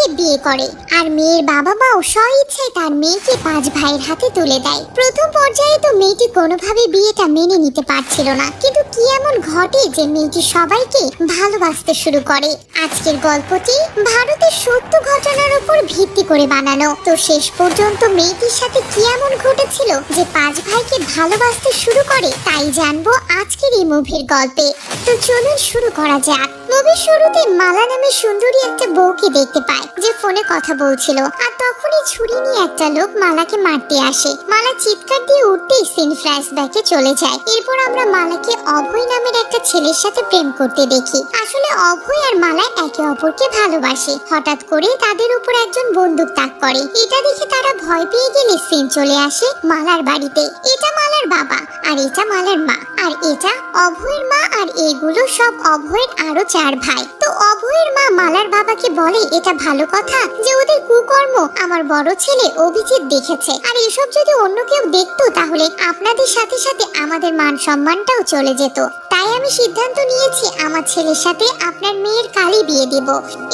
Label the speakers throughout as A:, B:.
A: মেয়েকে বিয়ে করে আর মেয়ের বাবা মাও স্বইচ্ছায় তার মেয়েকে 5 ভাইয়ের হাতে তুলে দেয়। প্রথম পর্যায়ে তো মেয়েটি কোনোভাবে বিয়েটা মেনে নিতে পারছিল না, কিন্তু কি এমন ঘটে যে মেয়েটি সবাইকে ভালোবাসতে শুরু করে। আজকের গল্পটি ভারতের সত্য ঘটনার উপর ভিত্তি করে বানানো। তো শেষ পর্যন্ত মেয়েটির সাথে কি এমন ঘটেছিল যে 5 ভাইকে ভালোবাসতে শুরু করে, তাই জানবো আজকের এই মুভির গল্পে। তো চলুন শুরু করা যাক। মুভির শুরুতে মালা নামে সুন্দরী একটা বউকে দেখতে পায় যে ফোনে কথা বলছিল, আর তখনই ছুরি নিয়ে একটা লোক মালাকে মারতে আসে। মালা চিৎকার দিয়ে উঠতেই সিন ফ্ল্যাশব্যাকে চলে যায়। এরপর আমরা মালাকে অভয় নামের একটা ছেলের সাথে প্রেম করতে দেখি। আসলে অভয় আর মালা একে অপরকে ভালোবাসে। হঠাৎ করে তাদের উপর একজন বন্দুক তাক করে। এটা দেখে তারা ভয় পেয়ে গেলে সিন চলে আসে মালার বাড়িতে। এটা মালার বাবা, আর এটা মালার মা, আর এটা অভয়ের মা, আর এগুলো সব অভয়ের আরো 4 ভাই। তো অভয়ের মা মালার বাবাকে বলে এটা ভালো কথা যে ওদের কুকর্ম আমার বড় ছেলে অভিজিৎ দেখেছে, আর এসব যদি অন্য কেউ দেখতো তাহলে আপনাদের সাথে সাথে আমাদের মান সম্মানটাও চলে যেত। তাই আমি সিদ্ধান্ত নিয়েছি আমার ছেলের সাথে আপনার মেয়ের কালই বিয়ে দেব।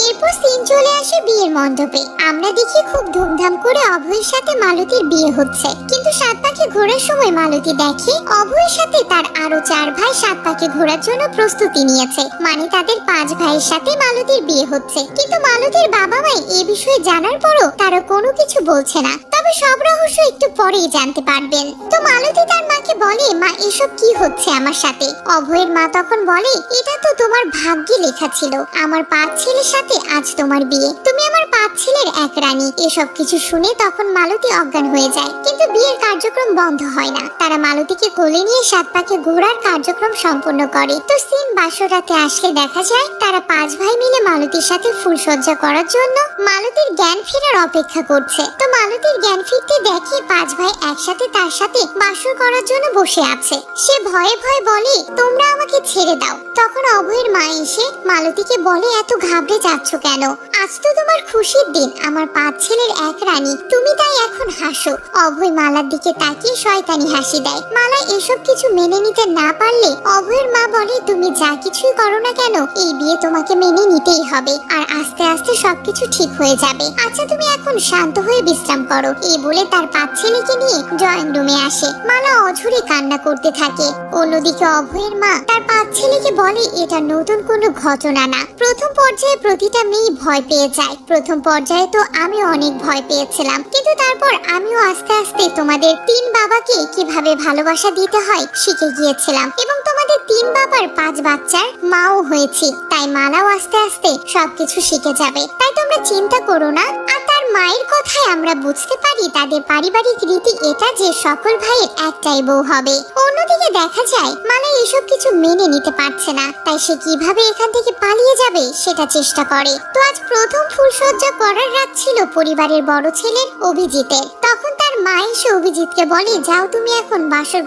A: এরপর সিন চলে আসে বিয়ের মণ্ডপে। আমরা দেখি খুব ধুমধাম করে অভয়ের সাথে মালতীর বিয়ে হচ্ছে, কিন্তু 7 পাকে ঘোরার সময় মালতী দেখে অভয়ের সাথে তার আরো 4 ভাই 7 পাকে ঘোরার জন্য প্রস্তুতি নিয়েছে, মানে তাদের 5 ভাইয়ের সাথে মালতীর বিয়ে হচ্ছে। কিন্তু মালতীর বাবা মাই এই বিষয়ে জানার পরও তারা কোনো কিছু বলছে না। তবে সব রহস্য একটু পরেই জানতে পারবেন। তো মালতী তার মাকে বলে, মা এসব কি হচ্ছে আমার সাথে? অভয়ের মা তখন বলে, এটা তো তোমার ভাগ্যে লেখা ছিল, আমার 5 ছেলের সাথে আজ তোমার বিয়ে, তুমি আমার 5 ছেলের এক রানী। এসব কিছু শুনে তখন মালতী অজ্ঞান হয়ে যায়, কিন্তু বিয়ের কার্যক্রম বন্ধ হয় না। তারা মালতীকে কোলে নিয়ে 7 পাকে ঘোরার কার্যক্রম সম্পন্ন করে। তো সিন বাসর রাতে আসলে দেখা যায় তারা 5 ভাই মিলে মালতীর সাথে ফুলসজ্জা করার জন্য মালতীর জ্ঞান ফেরার অপেক্ষা করছে। তো মালতীর জ্ঞান ফিরতে দেখে 5 ভাই একসাথে তার সাথে বাসর করার জন্য বসে আছে। সে ভয়ে ভয়ে বলে, তোমরা আমাকে ছেড়ে দাও। তখন অভয়ের মা এসে মালতীকে বলে, এত ঘাবড়ে যাচ্ছ কেন? আজ তো তোমার খুশির দিন, আমার 5 ছেলের এক রানী, তুমি তাই এখন হাসো। অভয় মালার দিকে তাকিয়ে শয়তানি হাসি দেয়। মালা এসব কিছু মেনে নিতে না পারলে অভয়ের মা বলে, তুমি যা কিছুই করো না কেন এই বিয়ে তোমাকে মেনে নিতেই হবে, আর আস্তে আস্তে সবকিছু ঠিক হয়ে যাবে। আচ্ছা তুমি এখন শান্ত হয়ে বিশ্রাম করো। এই বলে তার 5 ছেলেকে নিয়ে ড্রয়িং রুমে আসে। মালা অঝরে কান্না করতে থাকে। অন্যদিকে অভয়ের মা তার 5 ছেলেকে বলে, এটা নতুন কোনো ঘটনা না। প্রথম পর্যায়ে প্রতিটা মেয়ে ভয় পেয়ে যায়। প্রথম পর্যায়ে তো আমি অনেক ভয় পেয়েছিলাম, কিন্তু তারপর আমিও আস্তে আস্তে তোমাদের 3 বাবাকে কিভাবে ভালোবাসা দিতে হয় শিখে গিয়েছিলাম, এবং তোমাদের 3 বাবার 5 বাচ্চার মাও হয়েছি। তাই মালাও আস্তে আস্তে সবকিছু শিখে যাবে, তাই তোমরা চিন্তা করো না। আর তার মায়ের কথায় আমরা বুঝতে পারি তাদের পারিবারিক রীতি এটা যে সকল ভাইয়ের একটাই বউ হবে। অন্যদিকে দেখা যায় মালা এসব কিছু মেনে নিতে পারছে না, তাই সে কিভাবে এখান থেকে পালিয়ে যাবে সেটা চেষ্টা করে। তো আজ প্রথম ফুলসজ্জা করার রাত ছিল পরিবারের বড় ছেলের অভিজিতের। তখন তার মা এসে অভিজিৎকে বলে, যাও তুমি এখন বাসর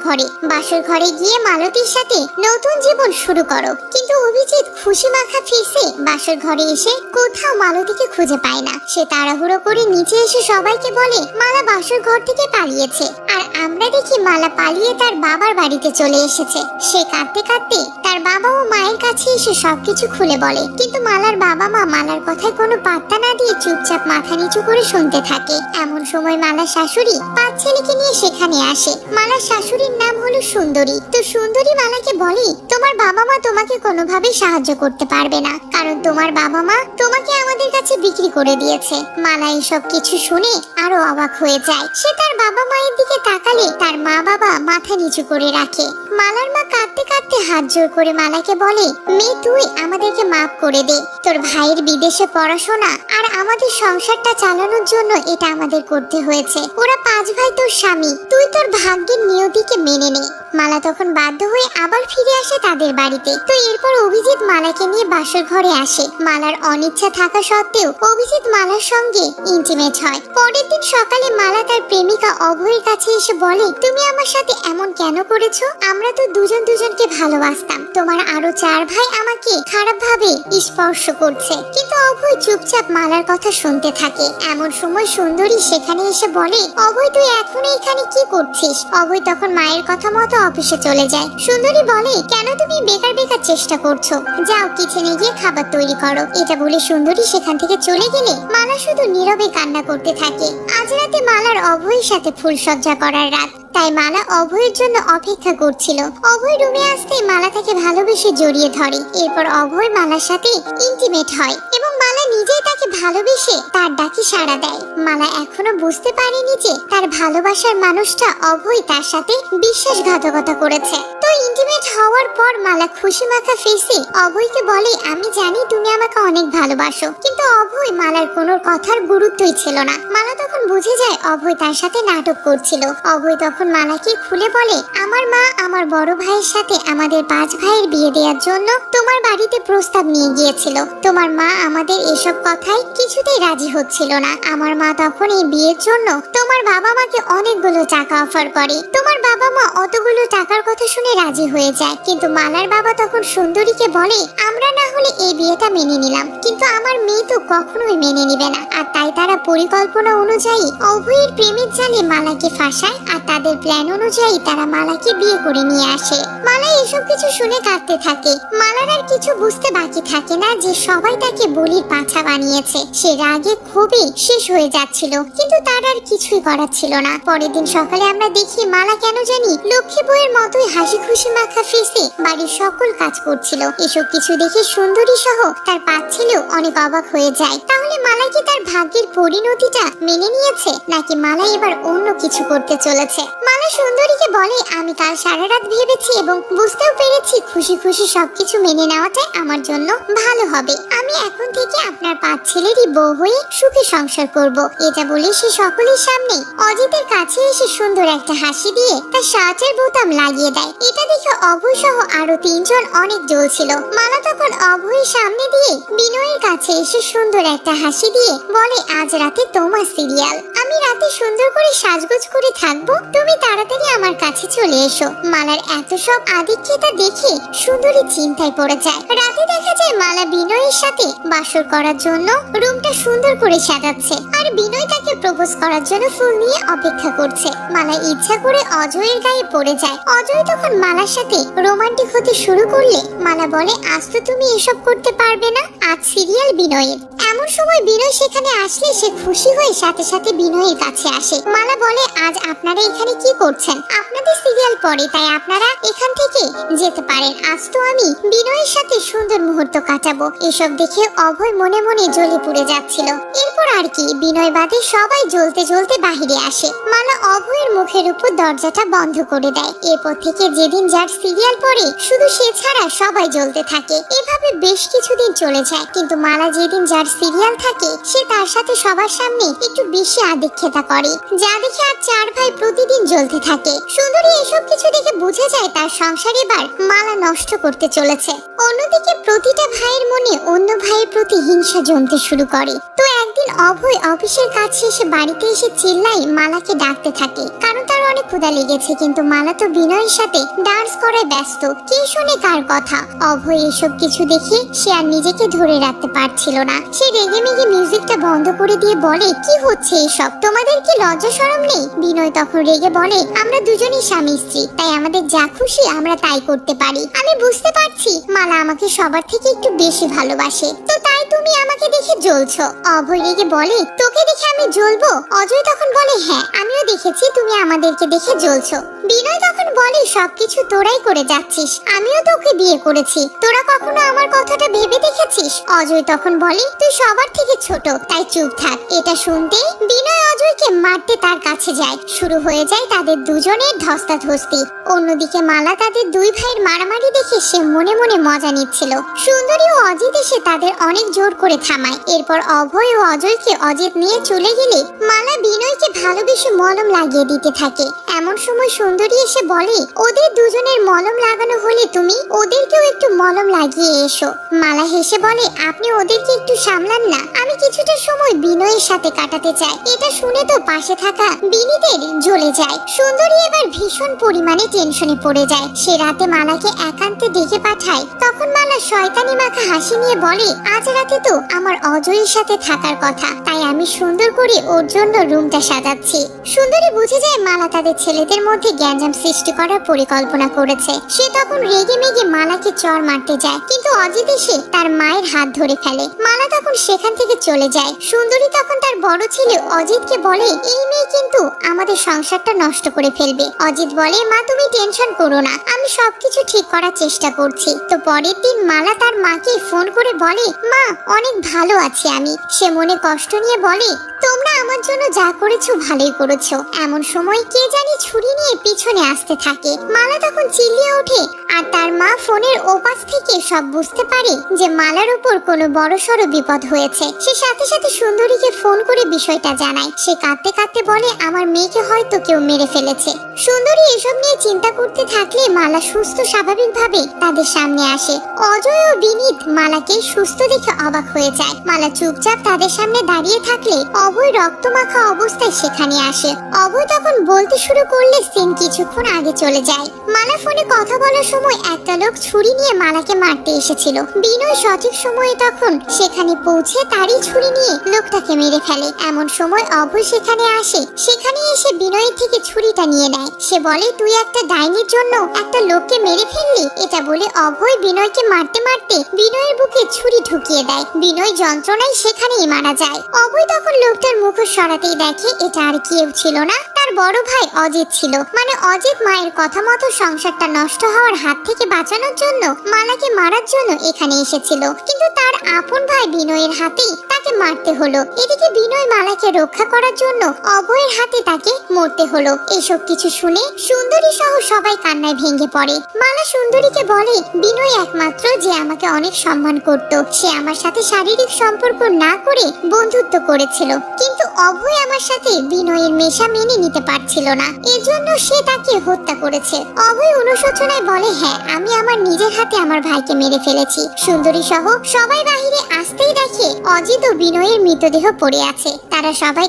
A: ঘরে গিয়ে মালতীর সাথে নতুন জীবন শুরু করো। কিন্তু অভিজিৎ খুশি মাখা ফেসে বাসর ঘরে এসে কোথাও মালতীকে খুঁজে পায় না। সে তাড়াহুড়ো করে নিচে এসে সবাইকে বলে মালা বাসর ঘর থেকে পালিয়েছে, আর আমরা দেখি মালা পালিয়ে তার বাবার বাড়িতে চলে এসেছে। সে কাঁদতে কাঁদতে তার বাবা ও মায়ের কাছে এসে সবকিছু খুলে বলে, কিন্তু মালার বাবা মা মালার কথায় কোনো পাত্তা না দিয়ে চুপচাপ মাথা নিচু করে শুনতে থাকে। এমন সময় মালার শাশুড়ি 5 ছেলেকে নিয়ে সেখানে আসে। মালার শাশুড়ির নাম হলো সুন্দরী। তো সুন্দরী মালাকে বলে, তোমার বাবা মা তোমাকে কোনোভাবেই সাহায্য করতে পারবে না, কারণ তোমার বাবা মা তোমাকে আমাদের কাছে বিক্রি করে দিয়েছে। মালা এসব কিছু শুনে আরো অবাক হয়ে যায়। সে তার বাবা মায়ের দিকে তাকালে তার মা বাবা মাথা নিচু করে রাখে। মালার মা কাঁদতে কাঁদতে হাত জোর করে মালাকে বলে, মেয়ে তুই আমাদেরকে মাফ করে দে। তোর ভাইয়ের বিদেশে পড়াশোনা আর আমাদের সংসারটা চালানোর জন্য এটা আমাদের করতে হয়েছে। ওরা 5 ভাই তোর স্বামী, তুই তোর ভাগ্যের নিয়তিকে মেনে নে। মালা তখন বাধ্য হয়ে আবার ফিরে আসে তাদের বাড়িতে। তো এরপর অভিজিৎ মালাকে নিয়ে বাসর ঘরে আসে। মালার অনিচ্ছা থাকা সত্ত্বেও অভিজিৎ মালার সঙ্গে ইন্টিমেট হয়। পরের দিন সকালে মালা তার প্রেমিকা অভয়ের কাছে এসে বলে, তুমি আমার সাথে এমন কেন করেছো? আমরা তো দুজন দুজনকে ভালোবাসতাম, তোমার আরো 4 ভাই আমাকে খারাপ ভাবে স্পর্শ করছে। কিন্তু অভয় চুপচাপ মালার কথা শুনতে থাকে। এমন সময় সুন্দরী সেখানে এসে বলে, অভয় তুই এখন এখানে কি করছিস? অভয় তখন মায়ের কথা মতো অফিসে চলে যায়। সুন্দরী বলে, কেন তুমি বেকার বেকার চেষ্টা করছো, যাও কিচেনে গিয়ে খাবার তৈরি করো। এটা বলে সুন্দরী সেখান থেকে চলে গেলে মালা শুধু নীরবে কান্না করতে থাকে। আজ রাতে মালার অভয়ের সাথে ফুলসজ্জা করার রাত, তাই মালা অভয়ের জন্য অপেক্ষা করছিল। অভয় রুমে আসতেই মালা তাকে ভালোবেসে জড়িয়ে ধরে। এরপর অভয় মালার সাথে ইন্টিমেট হয় এবং মালা নিজেই তাকে ভালোবেসে তার ডাকে সাড়া দেয়। মালা এখনো বুঝতে পারেনি যে তার ভালোবাসার মানুষটা অভয় তার সাথে বিশ্বাসঘাতকতা করেছে। তো ইন্টিমেট হওয়ার পর মালা খুশি মাখা ফেসে অভয়কে বলে, আমি জানি তুমি আমাকে অনেক ভালোবাসো। কিন্তু অভয় মালার কোনো কথার গুরুত্বই ছিল না। মালা তখন বুঝে যায় অভয় তার সাথে নাটক করছিল। অভয় তখন মালাকে খুলে বলে, আমার মা আমার বড় ভাইয়ের সাথে আমাদের 5 ভাইয়ের বিয়ে দেওয়ার জন্য তোমার বাড়িতে প্রস্তাব নিয়ে গিয়েছিল। তোমার মা আমাদের এসব কথায় কিছুতেই রাজি হচ্ছিল না। আমার মা তখন এই বিয়ের জন্য তোমার বাবা মাকে অনেকগুলো টাকা অফার করে। তোমার বাবা মা অতগুলো টাকার কথা শুনে রাজি হয়ে যায়। কিন্তু মালার বাবা তখন সুন্দরীকে বলে, আমরা না হলে এই বিয়েটা মেনে নিলাম, কিন্তু আমার মেয়ে তো কখনোই মেনে নিবে না। আর তাই তারা পরিকল্পনা অনুযায়ী অভয়ের প্রেমের জালে মালাকে ফাঁসায় আর তাদের প্ল্যান অনুযায়ী তারা মালাকে বিয়ে করে নিয়ে আসে। মালা এসব কিছু শুনে কাঁদতে থাকে। মালার আর কিছু বুঝতে বাকি থাকে না যে সবাই তাকে বলির পাঁঠা বানিয়েছে। সে রাগে ক্ষোভে শেষ হয়ে যাচ্ছিল, কিন্তু তার আর কিছুই করার ছিল না। পরের দিন সকালে আমরা দেখি মালা কেন জানি লক্ষ্মী বউয়ের মতোই হাসি খুশি মাখা ফেসে বাড়ির সকল কাজ করছিল। এসব কিছু দেখে সুন্দরী সহ তার 5 ছেলেও অনেক অবাক হয়ে যায়। তাহলে মালা কি তার ভাগ্যের পরিণতিটা মেনে নিয়েছে, নাকি মালা এবার অন্য কিছু করতে চলেছে? মালা সুন্দরীকে বলে, আমি কাল সারা রাত ভেবেছি এবং বুঝতেও পেরেছি খুশি খুশি সবকিছু মেনে নেওয়াটাই আমার জন্য ভালো হবে। আমি এখন থেকে আপনার 5 ছেলেরই বউ হয়ে সুখে সংসার করব। এটা বলে সে সকলের সামনে অজিতের কাছে এসে সুন্দর একটা হাসি দিয়ে তার শার্টের বোতাম লাগিয়ে দেয়। এটা দেখে অভয় সহ আরো 3 জন অনেক জ্বলছিল। মালা তখন অভয়ের সামনে দিয়ে বিনয়ের কাছে এসে সুন্দর একটা হাসি দিয়ে বলে, আজ রাতে তোমার সিরিয়াল। আমি রাতে সুন্দর করে সাজগোজ করে থাকবো, তুমি তাড়াতাড়ি আমার কাছে চলে এসো। মালার এত সব আদিক্ষেতা দেখে সুন্দরী চিন্তায় পড়ে যায়। রাতে দেখা যায় মালা বিনয়ের সাথে বাসর করার জন্য রুমটা সুন্দর করে সাজাচ্ছে আর বিনয় তাকে প্রপোজ করার জন্য ফুল নিয়ে অপেক্ষা করছে। মালা ইচ্ছা করে অজয়ের গায়ে পড়ে যায়। অজয় তখন মালার সাথে রোমান্টিক হতে শুরু করলে মালা বলে, আজ তো তুমি এসব করতে পারবে না, আজ সিরিয়াল বিনয়ের। এমন সময় বিনয় সেখানে আসলে সে খুশি হয়ে সাথে সাথে বিনয়ের কাছে আসে। মালা বলে, আজ আপনারা এখানে কি করছেন? আপনাদের সিরিয়াল পরে, তাই আপনারা এখান থেকে যেতে পারেন। আজ তো আমি বিনয়ের সাথে সুন্দর মুহূর্ত কাটাবো। এসব দেখে অভয় মনে মনে জ্বলে পুড়ে যাচ্ছিল। এরপর আর কি, বিনয় বাদে সবাই জ্বলতে জ্বলতে বাহিরে আসে। মালা অভয়ের মুখের উপর দরজাটা বন্ধ করে দেয়। এরপর থেকে যেদিন যার সিরিয়াল পড়ে শুধু সে ছাড়া সবাই জ্বলতে থাকে। এভাবে বেশ কিছুদিন চলে যায়। কিন্তু মালা যেদিন যার সিরিয়াল থাকে সে তার সাথে সবার সামনে একটু বেশি আদিক্ষেতা করে, যা দেখে আর 4 ভাই প্রতিদিন জ্বলতে থাকে। সুন্দরী এসব কিছু দেখে বুঝে যায় তার সংসার এবার মালা নষ্ট করতে চলেছে। অন্যদিকে প্রতিটা ভাইয়ের মনে অন্য ভাইয়ের প্রতি হিংসা জমতে শুরু করে। তো একদিন অভয় অফিসের কাজ শেষে বাড়িতে এসে চিল্লাই মালাকে ডাকতে থাকে, কারণ তার অনেক ক্ষুধা লেগেছে। কিন্তু মালা তো বিনয়ের সাথে ডান্স করায় ব্যস্ত, কে শুনে কার কথা। অভয় এসব কিছু দেখে সে আর নিজেকে ধরে রাখতে পারছিল না। সে রেগে মেগে মিউজিকটা বন্ধ করে দিয়ে বলে, কি হচ্ছে এসব? তোমাদের কি লজ্জা শরম নেই? বিনয় তখন রেগে বলে, আমরা দুজনই স্বামী স্ত্রী, তাই আমাদের যা খুশি আমরা তাই করতে পারি। আমি বুঝতে পারছি মালা আমাকে সবার থেকে একটু বেশি ভালোবাসে, তো তাই তুমি আমাকে দেখে জ্বলছো। অভয় রেগে বলে, তোকে দেখে আমি জ্বলবো? অজয় তখন বলে, হ্যাঁ আমিও দেখেছি তুমি আমাদেরকে দেখে জ্বলছো। বিনয় তখন বলে, সবকিছু তোরাই করে যাচ্ছিস, আমিও তোকে বিয়ে করেছি, তোরা কখনো আমার কথাটা ভেবে দেখেছিস? অজয় তখন বলে, তুই সবার থেকে ছোট, তাই চুপ থাক। এটা শুনতে বিনয় অজয়কে মারতে তার কাছে যায়। শুরু হয়ে যায় তাদের দুজনের ধস্তাধস্তি। অন্যদিকে মালা তাদের 2 ভাইয়ের মারামারি দেখে সে মনে মনে মজা নিচ্ছিল। সুন্দরী ও অজিত এসে তাদের অনেক জোর করে থামায়। এরপর অভয় ও অজয়কে অজিত নিয়ে চলে গেলে মালা বিনয়কে ভালোবেসে মলম লাগিয়ে দিতে থাকে। এমন সময় সুন্দরী এসে বলে, ওদের দুজনের মলম লাগানো হলে তুমি ওদেরকেও একটু মলম লাগিয়ে এসো। মালা হেসে বলে, আপনি ওদেরকে একটু সামলান না, আমি কিছুটা সময় বিনয়ের সাথে কাটাতে চাই। এটা শুনে তো পাশে থাকা বিনীদের জ্বলে যায়। সুন্দরী এবার ভীষণ পরিমাণে টেনশনে পড়ে যায়। সে রাতে মালাকে একান্তে ডেকে পাঠায়। তখন মালা শয়তানি মাখা হাসি নিয়ে বলে, আজ রাতে তো আমার অজয়ের সাথে থাকার কথা, তাই তাই আমি সুন্দর করে ওর জন্য রুমটা সাজাচ্ছি। সুন্দরী বুঝে যায় মালা তাদের ছেলেদের মধ্যে গ্যাঞ্জাম সৃষ্টি করার পরিকল্পনা করেছে। সে তখন রেগে মেগে মালাকে চড় মারতে যায়, কিন্তু অজিত এসে তার মায়ের হাত ধরে ফেলে। মালা তখন সেখান থেকে চলে যায়। সুন্দরী তখন তার বড় ছেলে অজিতকে বলে, এই মেয়ে কিন্তু আমাদের সংসারটা নষ্ট করে ফেলবে। অজিত বলে, মা তুমি টেনশন করো না, আমি সবকিছু ঠিক করার চেষ্টা করছি। তো পরের দিন মালা তার মাকে ফোন করে বলে, মা অনেক ভালো আছি আমি। সে মনে কষ্ট নিয়ে বলে, তোমরা আমার জন্য যা করেছো ভালোই করেছো। এমন সময় কে জানি ছুরি নিয়ে পিছনে আসতে থাকে। মালা তখন চিল্লিয়ে ওঠে, আর তার মা ফোনের ওপাশ থেকে সব বুঝতে পারে যে মালার উপর কোনো বড়সড় বিপদ হয়েছে। সে সাথে সাথে সুন্দরীকে ফোন করে বিষয়টা জানায়। সে কাঁদতে কাঁদতে বলে, আমার মেয়েকে হয়তো কেউ মেরে ফেলেছে। সুন্দরী এসব নিয়ে চিন্তা করতে থাকলে মালা সুস্থ স্বাভাবিকভাবে তাদের সামনে আসে। অজয় ও বিনীত মালাকে সুস্থ দেখে অবাক হয়ে যায়। মালা চুপচাপ তাদের সামনে দাঁড়িয়ে থাকলে অভয় রক্তমাখা অবস্থায় সেখানে আসে। অভয় তখন বলতে শুরু করলে সিন কিছুক্ষণ আগে চলে যায়। মালা ফোনে কথা বলার সময় একটা লোক ছুরি নিয়ে মালাকে মারতে এসেছিল। বিনয় সঠিক সময়ে তখন সেখানে পৌঁছে তারই ছুরি নিয়ে লোকটাকে মেরে ফেলে। এমন সময় অভয় সেখানে আসে। সেখানে এসে বিনয়ের থেকে ছুরিটা নিয়ে নেয়। সে বলে, তুই একটা ডাইনির জন্য একটা লোককে মেরে ফেললি। এটা বলে অভয় বিনয়কে মারতে মারতে বিনয়ের বুকে ছুরি ঢুকিয়ে দেয়। বিনয় যন্ত্রণায় সেখানেই মারা যায়। অভয় তখন লোকটার মুখোশ সরাতেই দেখে এটা আর কেউ ছিল না, তার বড় ভাই অজিত ছিল। মানে অজিত মায়ের কথা মতো সংসারটা নষ্ট হওয়ার হাত থেকে বাঁচানোর জন্য মালাকে মারার জন্য এখানে এসেছিল, কিন্তু তার আপন ভাই বিনয়ের হাতেই তাকে মারতে হলো। এদিকে বিনয় মালাকে রক্ষা করার জন্য অভয়ের হাতে তাকে মরতে হলো। এসব কিছু শুনে সুন্দরী সহ সবাই কান্নায় ভেঙে পড়ে। মালা সুন্দরীকে বলে, বিনয় একমাত্র যে আমাকে অনেক সম্মান করত। সে আমার সাথে শারীরিক সম্পর্ক না করে বন্ধুত্ব করেছিল, কিন্তু অভয় আমার সাথে বিনয়ের মেশা মেনে নিতে পারছিল না, এজন্য সে তাকে হত্যা করেছে। অভয় অনুশোচনায় বলে, হ্যাঁ আমি আমার নিজের হাতে আমার ভাইকে মেরে ফেলেছি। সুন্দরী সহ সবাই বাহিরে আসতেই দেখে অজিত ও বিনয়ের মৃতদেহ পড়ে আছে। তারা সবাই